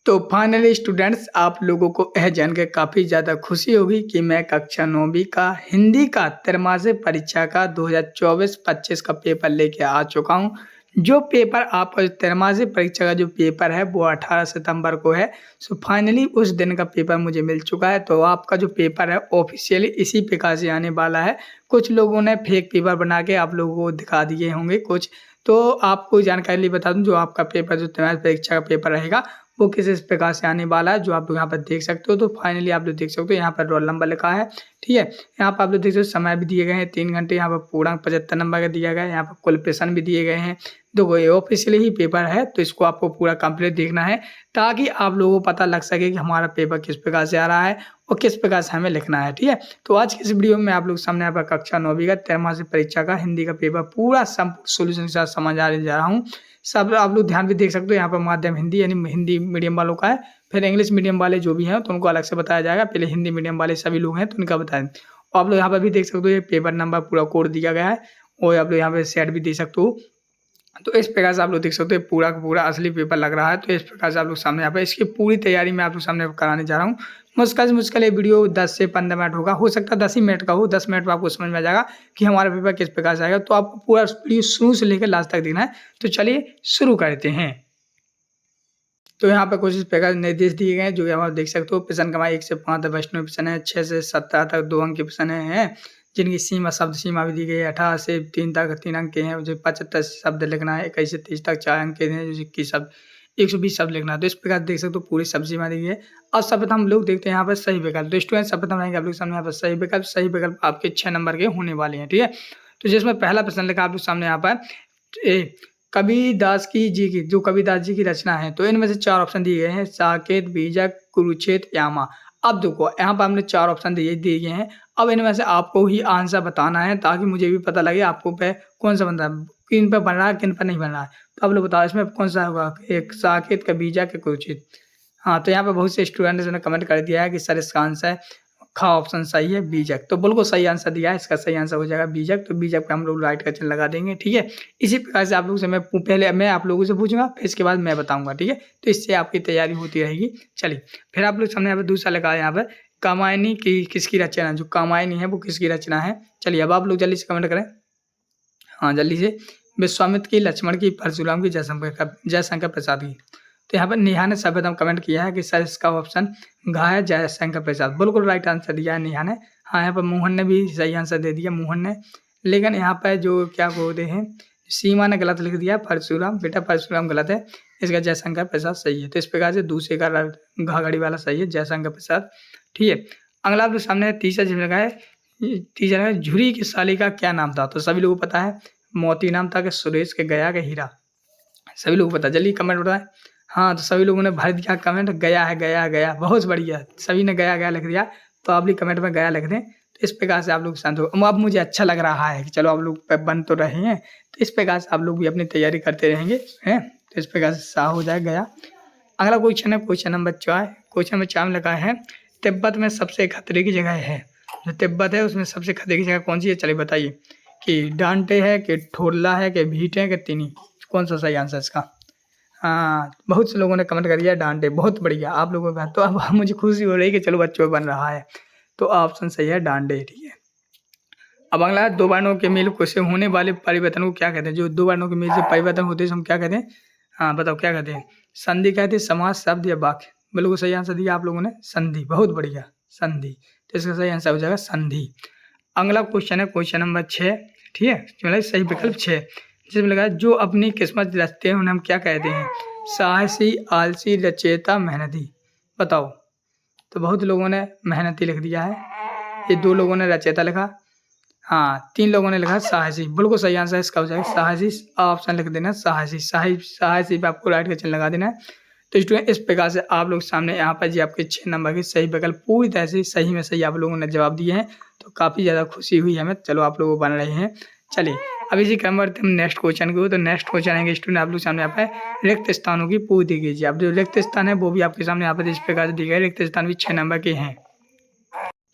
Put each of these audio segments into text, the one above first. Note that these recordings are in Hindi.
तो फाइनली स्टूडेंट्स आप लोगों को यह जानकर काफ़ी ज़्यादा खुशी होगी कि मैं कक्षा 9वीं का हिंदी का त्रैमासिक परीक्षा का 2024-25 का पेपर लेके आ चुका हूं। जो पेपर आपका त्रैमासिक परीक्षा का जो पेपर है वो 18 सितंबर को है। सो फाइनली उस दिन का पेपर मुझे मिल चुका है। तो आपका जो पेपर है ऑफिशियली इसी प्रकार से आने वाला है। कुछ लोगों ने फेक पेपर बना के आप लोगों को दिखा दिए होंगे कुछ। तो आपको जानकारी लिए बता दूं, जो आपका पेपर जो त्रैमासिक परीक्षा का पेपर रहेगा वो किस इस प्रकार से आने वाला है, जो आप लोग यहाँ पर देख सकते हो। तो फाइनली आप लोग देख सकते हो यहाँ पर रोल नंबर लिखा है, ठीक है। यहाँ पर आप लोग देख सकते हो समय भी दिए गए हैं 3 घंटे। यहाँ पर पूरा 75 नंबर का दिया गया है। यहाँ पर कुल प्रश्न भी दिए गए हैं। देखो ये ऑफिशियली ही पेपर है, तो इसको आपको पूरा कंप्लीट देखना है ताकि आप लोगों को पता लग सके कि हमारा पेपर किस प्रकार से आ रहा है और किस प्रकार से हमें लिखना है, ठीक है। तो आज की इस वीडियो में आप लोग सामने यहाँ पर कक्षा 9वीं का त्रैमासिक परीक्षा का हिंदी का पेपर पूरा संपूर्ण सोल्यूशन के साथ समझाने जा रहा हूँ। सब आप लोग ध्यान भी देख सकते हो, यहाँ पर माध्यम हिंदी यानी हिंदी मीडियम वालों का है। फिर इंग्लिश मीडियम वाले जो भी हैं तो उनको अलग से बताया जाएगा। पहले हिंदी मीडियम वाले सभी लोग हैं तो उनका बताएं। और आप लोग यहाँ पर भी देख सकते हो ये पेपर नंबर पूरा कोड दिया गया है और आप लोग यहाँ पे सेट भी दे सकते हो। तो इस प्रकार से आप लोग देख सकते हो पूरा का पूरा असली पेपर लग रहा है। तो इस प्रकार से आप लोग सामने यहाँ पे इसकी पूरी तैयारी मैं आप लोग सामने कराने जा रहा हूँ। मुश्किल से मुश्किल ये वीडियो 10 से 15 मिनट होगा, हो सकता है 10 ही मिनट का हो। 10 मिनट में आपको समझ में आ जाएगा कि हमारा पेपर किस प्रकार से आएगा। तो आपको पूरा वीडियो शुरू से लेकर लास्ट तक देखना है। तो चलिए शुरू करते हैं। तो यहाँ पे कुछ इस प्रकार निर्देश दिए गए हैं जो आप देख सकते हो। प्रश्न क्रमांक 1 से 5 तक वैष्णव प्रश्न है, 6 से 17 तक 2 अंक के प्रश्न है जिनकी सीमा शब्द सीमा भी दी गई है। 18 से 3 तक 3 अंक के हैं, जो 75 शब्द लिखना है। 21 से 30 तक 4 अंक के हैं, जो 21 शब्द 120 शब्द लिखना है। तो इस प्रकार देख सकते हो पूरी सब सीमा दी गई है। अब सर्वप्रथम हम लोग देखते हैं यहाँ पर सही विकल्प। तो स्टूडेंट सर्वप्रथम रहेंगे आप लोग सामने यहाँ पर सही विकल्प। सही विकल्प आपके 6 नंबर के होने वाले हैं, ठीक है। तो जिसमें पहला प्रश्न लिखा आप लोग सामने यहाँ पर कबीरदास की जी की जो कबीरदास जी की रचना है। तो इनमें से 4 ऑप्शन दिए गए हैं, साकेत, बीजक, कुरुक्षेत्र, यामा। अब देखो यहाँ पर हमने 4 ऑप्शन दिए गए हैं। अब इनमें से आपको ही आंसर बताना है ताकि मुझे भी पता लगे आपको पे कौन सा बनता है, किन पे बन रहा है किन पर नहीं बन रहा है। तो आप लोग बताओ इसमें कौन सा होगा, एक साकेत का, बीजक का, कुरुक्षेत्र। हाँ, तो यहाँ पे बहुत से स्टूडेंट्स ने कमेंट कर दिया है कि सर इसका आंसर खा ऑप्शन सही है, बीजक। तो बिल्कुल सही आंसर दिया है, इसका सही आंसर हो जाएगा बीजक। तो बीजक पे हम लोग राइट का चिन्ह लगा देंगे, ठीक है। इसी प्रकार से आप लोगों से मैं आप लोगों से पूछूंगा, फिर इसके बाद मैं बताऊंगा, ठीक है। तो इससे आपकी तैयारी होती रहेगी। चलिए फिर आप लोग सामने यहाँ पे दूसरा लगा है, यहाँ पे कामायनी की किसकी रचना है। जो कामायनी है वो किसकी रचना है। चलिए अब आप लोग जल्दी से कमेंट करें, हाँ जल्दी से। विश्वामित्र की, लक्ष्मण की, परशुराम की, जयशंकर प्रसाद की। तो यहाँ पर नेहा ने सर्वप्रथम कमेंट किया है कि सर इसका ऑप्शन घा है, जयशंकर प्रसाद। बिल्कुल राइट आंसर दिया है नेहा ने। हाँ, यहाँ पर मोहन ने भी सही आंसर दे दिया, मोहन ने। लेकिन यहाँ पर जो क्या बोलते हैं, सीमा ने गलत लिख दिया, परशुराम। बेटा परशुराम गलत है, इसका जयशंकर प्रसाद सही है। तो इस प्रकार से दूसरे का घा घड़ी वाला सही है, जयशंकर प्रसाद, ठीक है। अगला आप सामने तीसरा जिसमें लगा है, तीसरा है झुरी की साली का क्या नाम था। तो सभी लोगों को पता है मोती नाम था, कि सुरेश के, गया के, हीरा। सभी लोगों को पता, जल्दी कमेंट बताएं। हाँ, तो सभी लोगों ने भर दिया कमेंट, गया है, गया गया, बहुत बढ़िया, सभी ने गया गया लिख दिया। तो आप भी कमेंट में गया लिख दें। तो इस प्रकार से आप लोग शांत हो। अब मुझे अच्छा लग रहा है कि चलो आप लोग बन तो रहे हैं। तो इस प्रकार से आप लोग भी अपनी तैयारी करते रहेंगे, हैं। तो इस प्रकार से सा हो जाए गया। अगला क्वेश्चन है क्वेश्चन नंबर 4। क्वेश्चन नंबर 4 में लगा है तिब्बत में सबसे खतरे की जगह है। जो तिब्बत है उसमें सबसे खतरे की जगह कौन सी है। चलिए बताइए कि डांटे है, कि ठोरला है, कि भीट है, कि तिनी। कौन सा सही आंसर इसका। हाँ, बहुत से लोगों ने कमेंट कर दिया डांटे, बहुत बढ़िया आप लोगों का। तो अब मुझे खुशी हो रही है कि चलो बच्चों बन रहा है। तो ऑप्शन सही है डांडे, ठीक है। अब अगला है दो वर्णों के मेल से होने वाले परिवर्तन को क्या कहते हैं। जो दो वर्णों के मेल से परिवर्तन होते हैं हम क्या कहते हैं। हाँ बताओ क्या कहते हैं। संधि कहते हैं, समास, शब्द या वाक्य। बिल्कुल सही आंसर दिया आप लोगों ने, संधि, बहुत बढ़िया, संधि। तो इसका सही आंसर हो जाएगा संधि। अगला क्वेश्चन है क्वेश्चन नंबर 6, ठीक है। मतलब सही विकल्प 6, जिसमें लगा जो अपनी किस्मत रचते हैं उन्हें हम क्या कहते हैं। साहसी, आलसी, रचेता, मेहनती। बताओ। तो बहुत लोगों ने मेहनती लिख दिया है, ये 2 लोगों ने रचेता लिखा, हाँ 3 लोगों ने लिखा साहसी। बिल्कुल सही आंसर इसका हो जाएगा साहसी। ऑप्शन लिख देना साहसी, साहसी पे आपको राइट का चिन्ह लगा देना है। तो स्टूडेंट इस प्रकार से आप लोग सामने यहाँ पर जी आपके 6 नंबर के सही विकल्प पूरी तरह से सही में सही आप लोगों ने जवाब दिए हैं। तो काफ़ी ज़्यादा खुशी हुई हमें, चलो आप लोग बन रहे हैं। चलिए अब इसी क्रम बढ़ते हम नेक्स्ट क्वेश्चन को। तो नेक्स्ट क्वेश्चन आएंगे स्टूडेंट आप लोग सामने यहाँ पे रिक्त स्थानों की पूर्ति कीजिए। अब जो रिक्त स्थान है वो भी आपके सामने यहाँ पर इस प्रकार से दिए गए, रिक्त स्थान भी 6 नंबर के हैं।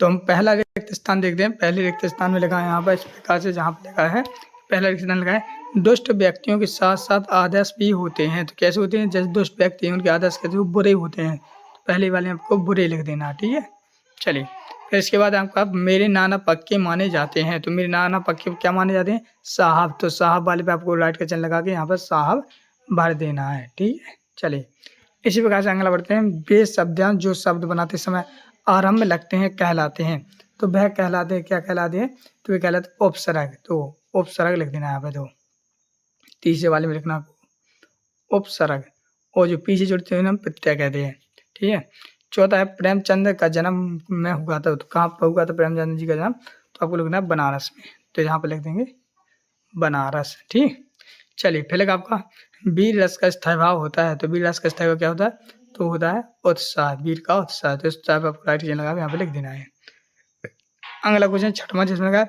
तो हम पहला रिक्त स्थान देखते हैं। पहले रिक्त स्थान में लिखा है यहाँ पर इस प्रकार से, जहाँ पर लिखा है पहला सिद्धांत लगाएं, दुष्ट व्यक्तियों के साथ साथ आदर्श भी होते हैं। तो कैसे होते हैं? जैसे दुष्ट व्यक्ति हैं उनके आदर्श कैसे बुरे होते हैं। तो पहले वाले आपको बुरे लिख देना, ठीक है। चलिए फिर इसके बाद आपका मेरे नाना पक्के माने जाते हैं। तो मेरे नाना पक्के क्या माने जाते हैं? साहब। तो साहब वाले पे आपको राइट का चिन्ह लगा के यहाँ पर साहब भर देना है, ठीक है। चलिए इसी प्रकार से अगला बढ़ते हैं। वे शब्दांश जो शब्द बनाते समय आरंभ में लगते हैं कहलाते हैं। तो वह कहलाते हैं, क्या कहलाते हैं? तो वे कहलाते हैं उपसर्ग। तो उपसर्ग लिख देना यहाँ पे। तो तीसरे वाले में लिखना उपसर्ग, और जो पीछे जुड़ते हैं ना प्रत्यय कहते हैं, ठीक है। चौथा है प्रेमचंद का जन्म में हुआ था। तो कहाँ पर हुआ था प्रेमचंद जी का जन्म? तो आपको लिखना है बनारस में। तो यहाँ पर लिख देंगे बनारस, ठीक। चलिए फिर आपका वीर रस का स्थायी भाव होता है। तो वीर रस का स्थायी भाव क्या होता है? तो होता है उत्साह, वीर का उत्साह। तो इस टाइप आपको राइट चिन्ह लगा यहाँ पे लिख देना है। अगला क्वेश्चन छठवां जिसमें कहा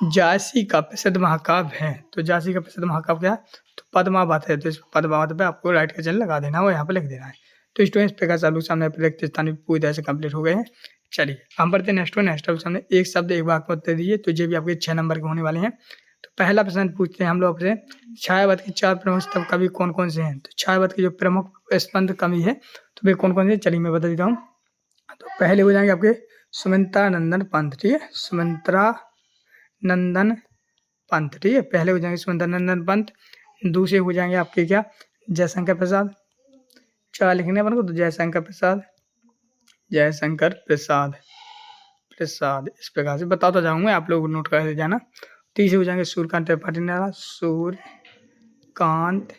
झांसी का प्रसिद्ध महाकाव्य है। तो झांसी का प्रसिद्ध महाकाव्य क्या है? तो पद्मावत है। तो इस पद्मावत पे आपको राइट का चिन्ह लगा देना है और यहाँ पे लिख देना है। तो स्टूडेंट्स प्रकार चालू सामने रिक्त स्थान पूरी तरह से कंप्लीट हो गए हैं। चलिए हम पढ़ते हैं नेक्स्ट सामने एक शब्द एक वाक्य में उत्तर दीजिए। तो ये भी आपके 6 नंबर के होने वाले हैं। तो पहला प्रश्न पूछते हैं हम लोग आपसे, छायावत के 4 प्रमुख स्तंभ कवि कौन कौन से हैं? तो छायावत के जो प्रमुख स्पंद कवि है तो वे कौन कौन से? चलिए मैं बता देता हूँ। तो पहले हो जाएंगे आपके सुमित्रा नंदन पंत, ठीक है। सुमित्रा नंदन पंत, ठीक है। पहले हो जाएंगे सुमित्रा नंदन पंत। दूसरे हो जाएंगे आपके क्या? जयशंकर प्रसाद। चार लिखने अपन को, तो जयशंकर प्रसाद, जयशंकर प्रसाद प्रसाद इस प्रकार से बताता जाऊंगा, आप लोग नोट कर जाना। तीसरे हो जाएंगे सूर्यकांत त्रिपाठी निराला, सूर्यकांत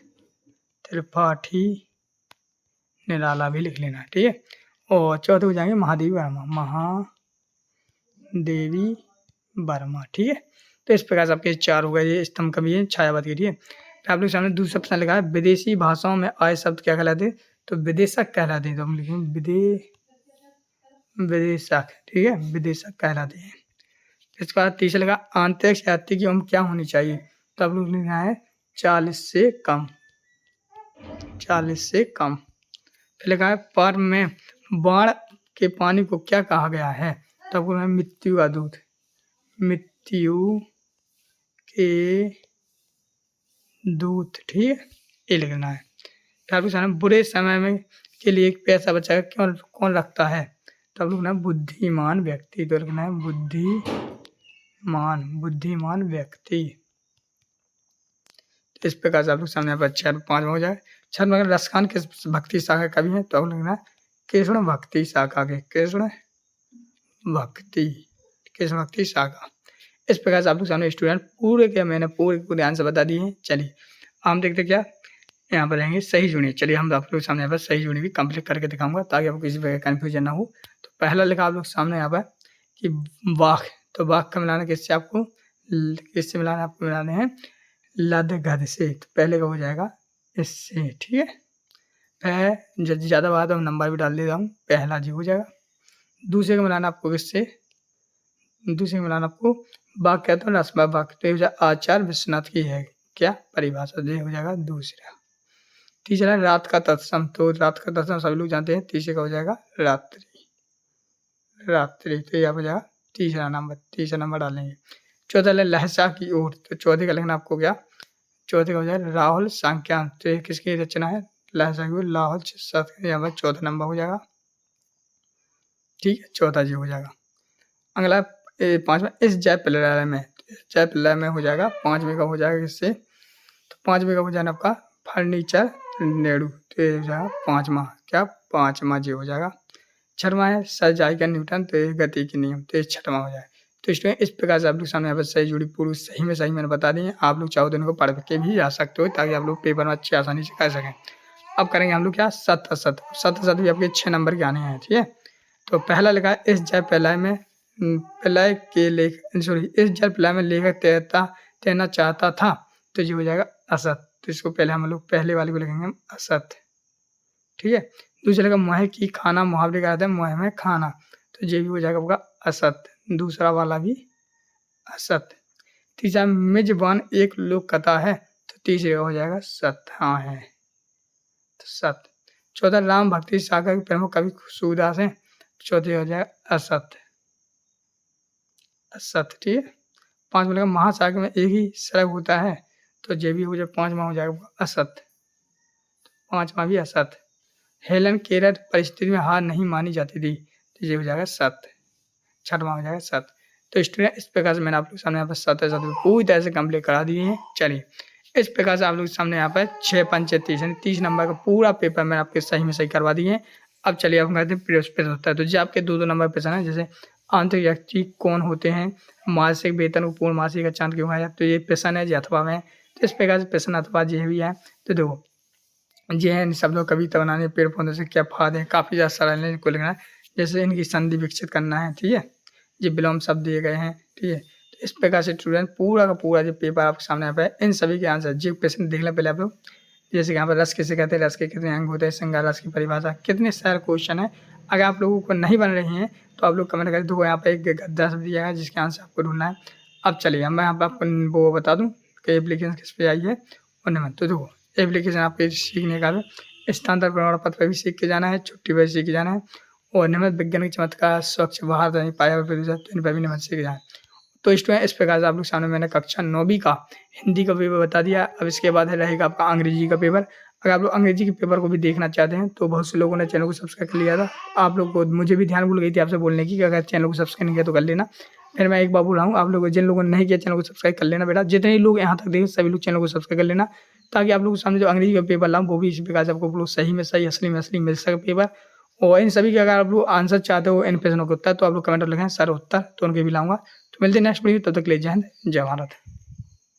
त्रिपाठी निराला भी लिख लेना, ठीक है। और चौथे हो जाएंगे महादेवी वर्मा, महादेवी वर्मा, ठीक है। तो इस प्रकार से आपके 4 हो गए ये स्तंभ कवि है छायावत के, ठीक है। फिर आप लोग सामने दूसरा प्रश्न लिखा है विदेशी भाषाओं में आए शब्द क्या कहलाते हैं? तो विदेशक कहलाते हैं। तो हम लिखेंगे विदेशक, ठीक है, विदेशक कहलाते हैं। इसका तीसरा लगा आंतरिक यात्री की उम्र क्या होनी चाहिए? तो आप लोग लिखना है 40 से कम, 40 से कम। फिर लिखा है पर में बाढ़ के पानी को क्या कहा गया है? तो आपको है मृत्यु का दूध, मृत्यु के दूत, ठीक है, ये लिखना है। फिर आपको सामने बुरे समय में के लिए एक पैसा बचा क्यों कौन रखता है? तो आप लोग ना बुद्धिमान व्यक्ति। तो लिखना है बुद्धिमान व्यक्ति। तो इस प्रकार से आप लोग सामने यहाँ पर 4-5 हो जाए। 6 में रसखान किस भक्ति शाखा कवि है? तो आप लोग लिखना कृष्ण भक्ति शाखा के, कृष्ण भक्ति शाखा। इस प्रकार से आप लोग सामने स्टूडेंट मैंने पूरे आंसर बता दिए हैं। चलिए हम देखते क्या यहाँ पर रहेंगे सही जुड़े। चलिए हम आप लोग सामने यहाँ पर सही जुड़ी भी कंप्लीट करके दिखाऊंगा ताकि आपको किसी प्रकार कन्फ्यूजन ना हो। तो पहला लिखा आप लोग सामने यहाँ पर कि वाक। तो वाक का मिलाना किससे? आपको किससे मिलाना? आपको मिलाने हैं लद गद से। तो पहले का हो जाएगा इससे, ठीक है। फिर ज़्यादा बात है नंबर भी डाल देता हूँ, पहला जी हो जाएगा। दूसरे का मिलाना आपको किससे? दूसरे का मिलाना आपको वाक कहते हैं रसबा वाक। तो ये हो जाएगा आचार्य विश्वनाथ की है क्या परिभाषा? ये हो जाएगा दूसरा। तीसरा रात का तत्सम। तो रात का तत्सम सभी लोग जानते हैं। तीसरे का हो जाएगा रात्रि, तो यह हो जाएगा तीसरा नंबर डालेंगे। चौथा लहसा की ओर। तो चौथे का लिखना आपको क्या? चौथे का हो जाएगा राहुल सांख्यान। तो ये किसकी रचना है? लहसा की ओर राहुल यहाँ पर चौथा नंबर हो जाएगा, ठीक है, चौथा जी हो जाएगा। अगला 5वां इस जय प्रलय में। जय प्रलय में हो जाएगा 5वें का हो जाएगा किससे? तो 5वें का हो जाएगा आपका फर्नीचर नेड़ू। तो ये हो जाएगा 5वां, क्या 5वां जी हो जाएगा। 6वां है सर जाइका न्यूटन। तो ये गति के नियम। तो ये 6वां हो जाए। तो इसमें इस प्रकार से आप लोग सामने यहाँ पर सही जुड़ी पूरी सही में सही मैंने बता दी है। आप लोग चाहो तो इनको पढ़ के भी आ सकते हो ताकि आप लोग पेपर में अच्छी आसानी से कर सकें। अब करेंगे हम लोग क्या सत असत भी आपके 6 नंबर के आने हैं, ठीक है। तो पहला लिखा है इस जय प्रलय में लेखक तैरना चाहता था। तो ये हो जाएगा असत। तो इसको पहले हम लोग पहले वाले को लिखेंगे हम असत, ठीक है। दूसरे का मुँह की खाना मुहावरे का आता है मुँह में खाना। तो ये भी हो जाएगा आपका असत, दूसरा वाला भी असत। तीसरा मेजबान एक लोक कथा है। तो तीसरे का हो जाएगा सत, हाँ है तो सत। चौथा राम भक्ति सागर के प्रमुख कवि सूरदास हैं। चौथे हो जाएगा असत, ठीक है। 5 मिलेगा, महासागर में एक ही सड़क होता है, तो ये भी हो जाए 5वां हो जाएगा असत, 5वां भी असत। हेलन केलर परिस्थिति में हार नहीं मानी जाती थी, तो ये हो जाएगा सत, 6वां हो जाएगा सत। तो स्टूडेंट इस प्रकार से मैंने आप लोग के सामने यहाँ पर 7 पूरी तरह से कंप्लीट करा दिए हैं। चलिए इस प्रकार से आप लोग के सामने यहाँ पर 6 पंचे 30 यानी 30 नंबर का पूरा पेपर मैंने आपके सही में सही करवा दिए हैं। अब चलिए आप कहते हैं प्रश्न होता है, तो जो आपके 2-2 नंबर प्रश्न है, जैसे आंतरिक व्यक्ति कौन होते हैं, मासिक वेतन को पूर्ण मासिक का चांद क्यों है, तो ये प्रश्न है जी अथवा में। तो इस प्रकार से प्रश्न अथवा ये भी है। तो देखो ये है शब्दों कविता बनाने, पेड़ पौधों से क्या फायदे हैं, काफ़ी ज़्यादा सरल है, इनको लिखना है। जैसे इनकी संधि विकसित करना है, ठीक है, ये विलोम शब्द दिए गए हैं, ठीक है। तो इस प्रकार से स्टूडेंट पूरा का पूरा जो पेपर आपके सामने यहाँ पे इन सभी के आंसर जो क्वेश्चन देख लें पहले आप लोग। जैसे कि यहाँ पर रस किसे कहते हैं, रस के कितने अंग होते हैं, श्रृंगार रस की परिभाषा, कितने सारे क्वेश्चन है। अगर आप लोगों को नहीं बन रही हैं तो आप लोग कमेंट करें, तो यहाँ पे एक गद्दा शब्द दिया है जिसके आंसर आपको ढूंढना है। अब चलिए मैं यहाँ पर आपको वो बता दूँ कि एप्लीकेशन किस पे आई है उनमें। तो देखो एप्लीकेशन आपके सीखने का स्थानांतर प्रमाण पत्र पर भी सीख के जाना है, छुट्टी पर सीख के जाना है, और नियमित वैज्ञानिक चमत्कार, स्वच्छ भारत नहीं पाया प्रदूषण, तो इन पर भी नियमित सीख के जाना है। तो स्टूडेंट इस प्रकार से आप लोग सामने मैंने कक्षा 9वीं का हिंदी का पेपर बता दिया। अब इसके बाद है रहेगा आपका अंग्रेजी का पेपर। अगर आप लोग अंग्रेजी के पेपर को भी देखना चाहते हैं तो बहुत से लोगों ने चैनल को सब्सक्राइब कर लिया था। आप लोग को मुझे भी ध्यान भूल गई थी आपसे बोलने की कि अगर चैनल को सब्सक्राइब नहीं किया तो कर लेना। फिर मैं एक बार बोल रहा हूँ, आप लोग जिन लोगों ने नहीं किया चैनल को सब्सक्राइब कर लेना बेटा। जितने लोग यहाँ तक देखें सभी लोग चैनल को सब्सक्राइब कर लेना, ताकि आप लोग के सामने जो अंग्रेजी का पेपर लाऊँ वो भी इसी प्रकार से आपको सही में सही, असली में असली मिल सके पेपर। और इन सभी के अगर आप लोग आंसर चाहते हो इन प्रश्नों के उत्तर, तो आप लोग कमेंट में लिखें सर उत्तर, तो उनके भी लाऊंगा। तो मिलते हैं नेक्स्ट वीडियो, तब तक ले जय हिंद जय भारत।